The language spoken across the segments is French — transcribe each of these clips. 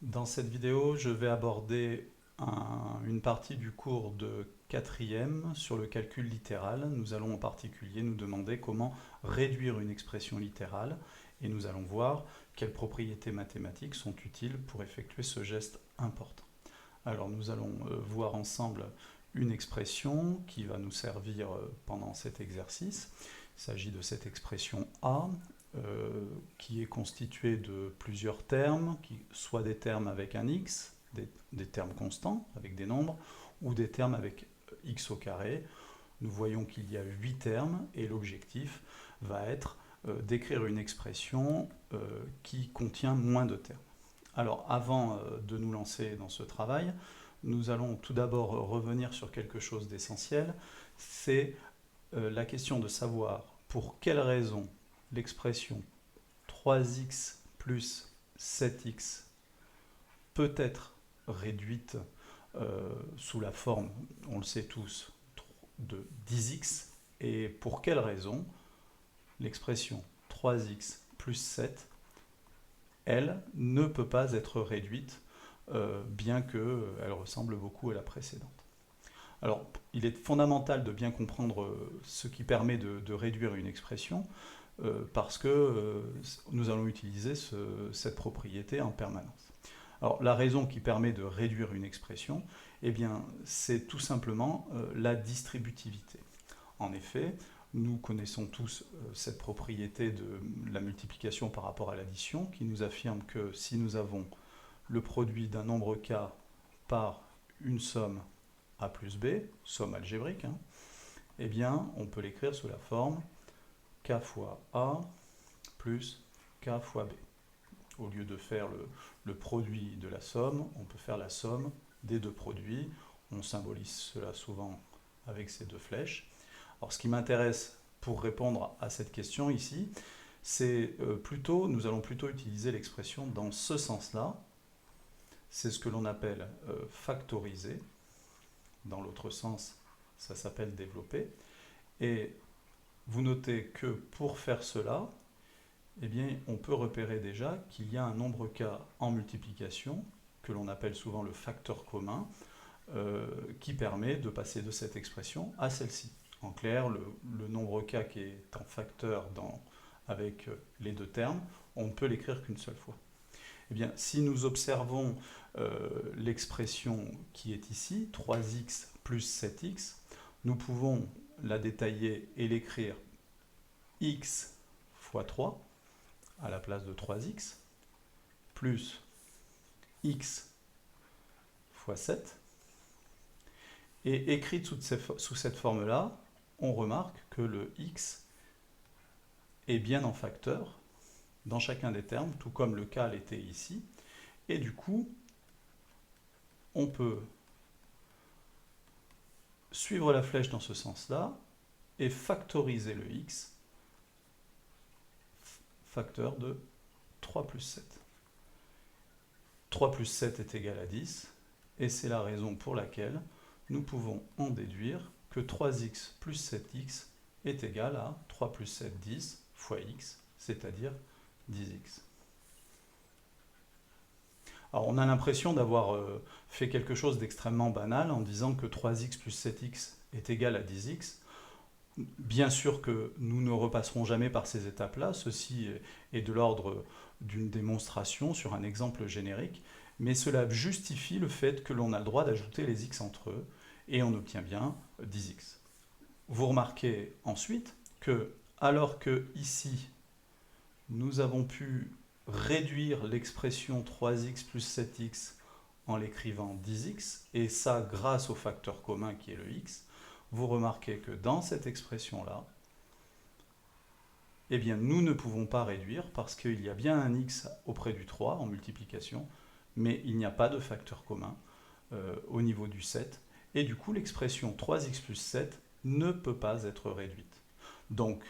Dans cette vidéo, je vais aborder une partie du cours de quatrième sur le calcul littéral. Nous allons en particulier nous demander comment réduire une expression littérale et nous allons voir quelles propriétés mathématiques sont utiles pour effectuer ce geste important. Alors nous allons voir ensemble une expression qui va nous servir pendant cet exercice. Il s'agit de cette expression A qui est constituée de plusieurs termes, soit des termes avec un x, des termes constants avec des nombres, ou des termes avec x au carré. Nous voyons qu'il y a 8 termes et l'objectif va être d'écrire une expression qui contient moins de termes. Alors avant de nous lancer dans ce travail, nous allons tout d'abord revenir sur quelque chose d'essentiel, c'est la question de savoir pour quelle raison l'expression 3x plus 7x peut être réduite sous la forme, on le sait tous, de 10x, et pour quelle raison l'expression 3x plus 7, elle, ne peut pas être réduite, bien qu'elle ressemble beaucoup à la précédente. Alors, il est fondamental de bien comprendre ce qui permet de réduire une expression, parce que nous allons utiliser cette propriété en permanence. Alors, la raison qui permet de réduire une expression, eh bien, c'est tout simplement la distributivité. En effet, nous connaissons tous cette propriété de la multiplication par rapport à l'addition, qui nous affirme que si nous avons le produit d'un nombre k par une somme a plus b, somme algébrique, eh bien, on peut l'écrire sous la forme k fois a plus k fois b. Au lieu de faire le produit de la somme, on peut faire la somme des deux produits. On symbolise cela souvent avec ces deux flèches. Alors, ce qui m'intéresse pour répondre à cette question ici, c'est nous allons plutôt utiliser l'expression dans ce sens-là. C'est ce que l'on appelle factoriser. Dans l'autre sens, ça s'appelle développer. Et vous notez que pour faire cela, eh bien, on peut repérer déjà qu'il y a un nombre k en multiplication, que l'on appelle souvent le facteur commun, qui permet de passer de cette expression à celle-ci. En clair, le nombre k qui est en facteur avec les deux termes, on ne peut l'écrire qu'une seule fois. Eh bien, si nous observons l'expression qui est ici, 3x plus 7x, nous pouvons la détailler et l'écrire x fois 3 à la place de 3x, plus x fois 7. Et écrite sous cette forme-là, on remarque que le x est bien en facteur dans chacun des termes, tout comme le k l'était ici. Et du coup, on peut suivre la flèche dans ce sens-là et factoriser le x, facteur de 3 plus 7. 3 plus 7 est égal à 10, et c'est la raison pour laquelle nous pouvons en déduire que 3x plus 7x est égal à 3 plus 7, 10, fois x, c'est-à-dire 10x. Alors on a l'impression d'avoir fait quelque chose d'extrêmement banal en disant que 3x plus 7x est égal à 10x. Bien sûr que nous ne repasserons jamais par ces étapes-là, ceci est de l'ordre d'une démonstration sur un exemple générique, mais cela justifie le fait que l'on a le droit d'ajouter les x entre eux, et on obtient bien 10x. Vous remarquez ensuite que, alors que ici, nous avons pu réduire l'expression 3x plus 7x en l'écrivant 10x, et ça grâce au facteur commun qui est le x, vous remarquez que dans cette expression-là, eh bien, nous ne pouvons pas réduire parce qu'il y a bien un x auprès du 3 en multiplication, mais il n'y a pas de facteur commun au niveau du 7, et du coup l'expression 3x plus 7 ne peut pas être réduite. Donc,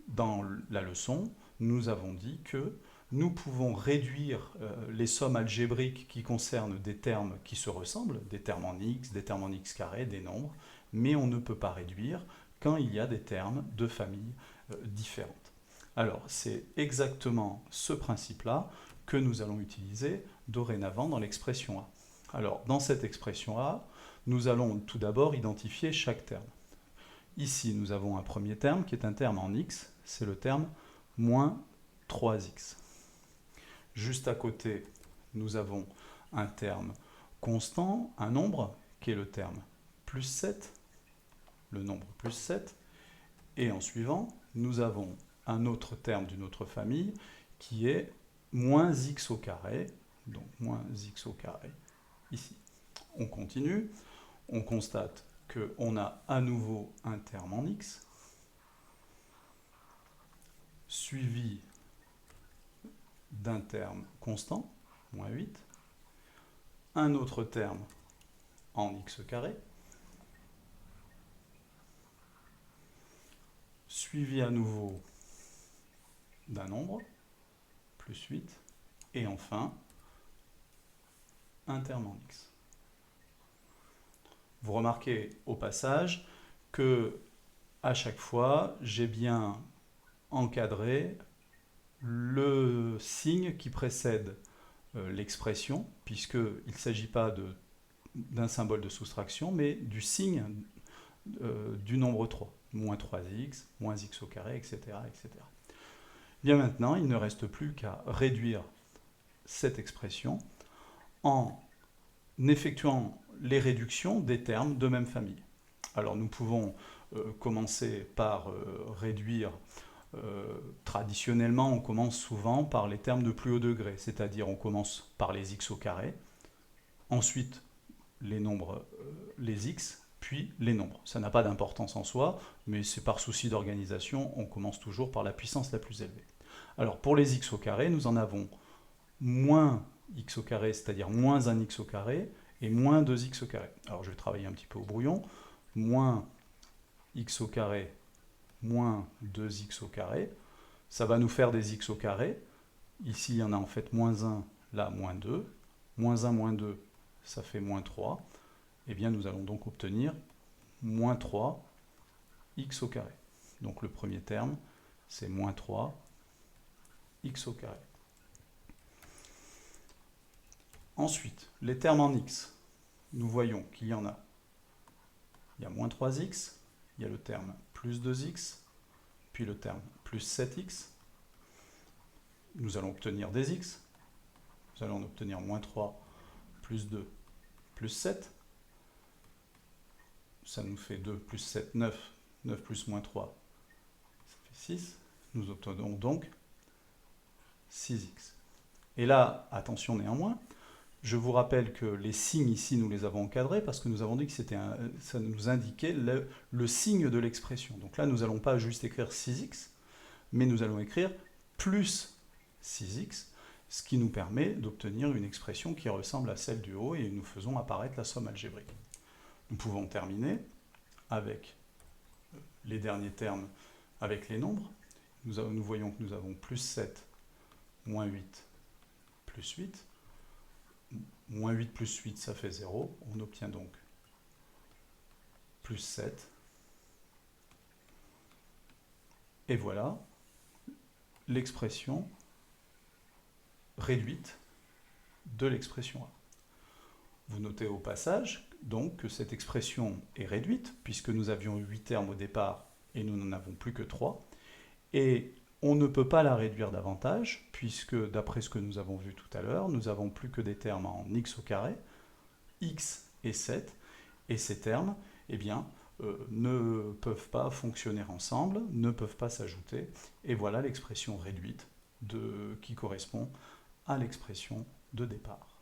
dans la leçon, nous avons dit que nous pouvons réduire les sommes algébriques qui concernent des termes qui se ressemblent, des termes en x, des termes en x carré, des nombres, mais on ne peut pas réduire quand il y a des termes de familles différentes. Alors, c'est exactement ce principe-là que nous allons utiliser dorénavant dans l'expression A. Alors, dans cette expression A, nous allons tout d'abord identifier chaque terme. Ici, nous avons un premier terme qui est un terme en x, c'est le terme moins 3x. Juste à côté, nous avons un terme constant, un nombre, qui est le terme plus 7, le nombre plus 7. Et en suivant, nous avons un autre terme d'une autre famille qui est moins x au carré, donc moins x au carré, ici. On continue, on constate qu'on a à nouveau un terme en x, suivi d'un terme constant, moins 8, un autre terme en x carré, suivi à nouveau d'un nombre, plus 8, et enfin, un terme en x. Vous remarquez au passage que à chaque fois, j'ai bien encadré le signe qui précède l'expression, puisqu'il ne s'agit pas d'un symbole de soustraction, mais du signe du nombre 3. Moins 3x, moins x au carré, etc., etc. Bien maintenant, il ne reste plus qu'à réduire cette expression en effectuant les réductions des termes de même famille. Alors nous pouvons commencer par réduire, traditionnellement on commence souvent par les termes de plus haut degré, c'est-à-dire on commence par les x au carré, ensuite les nombres, les x, puis les nombres. Ça n'a pas d'importance en soi, mais c'est par souci d'organisation, on commence toujours par la puissance la plus élevée. Alors pour les x au carré, nous en avons moins x au carré, c'est-à-dire moins 1x au carré, et moins 2x au carré. Alors je vais travailler un petit peu au brouillon. Moins x au carré, moins 2x au carré. Ça va nous faire des x au carré. Ici, il y en a en fait moins 1, là, moins 2. Moins 1, moins 2, ça fait moins 3. Eh bien, nous allons donc obtenir moins 3 x au carré. Donc le premier terme, c'est moins 3 x au carré. Ensuite, les termes en x, nous voyons qu'il y en a. Il y a moins 3x, il y a le terme plus 2x, puis le terme plus 7x. Nous allons obtenir des x. Nous allons obtenir moins 3 plus 2 plus 7. Ça nous fait 2 plus 7, 9. 9 plus moins 3, ça fait 6. Nous obtenons donc 6x. Et là, attention néanmoins, je vous rappelle que les signes ici, nous les avons encadrés parce que nous avons dit que ça nous indiquait le signe de l'expression. Donc là, nous n'allons pas juste écrire 6x, mais nous allons écrire plus 6x, ce qui nous permet d'obtenir une expression qui ressemble à celle du haut et nous faisons apparaître la somme algébrique. Nous pouvons terminer avec les derniers termes avec les nombres. Nous voyons que nous avons plus 7, moins 8, plus 8. Moins 8 plus 8, ça fait 0. On obtient donc plus 7. Et voilà l'expression réduite de l'expression A. Vous notez au passage donc que cette expression est réduite, puisque nous avions 8 termes au départ et nous n'en avons plus que 3. Et on ne peut pas la réduire davantage, puisque d'après ce que nous avons vu tout à l'heure, nous n'avons plus que des termes en x au carré, x et 7, et ces termes, eh bien, ne peuvent pas fonctionner ensemble, ne peuvent pas s'ajouter, et voilà l'expression réduite qui correspond à l'expression de départ.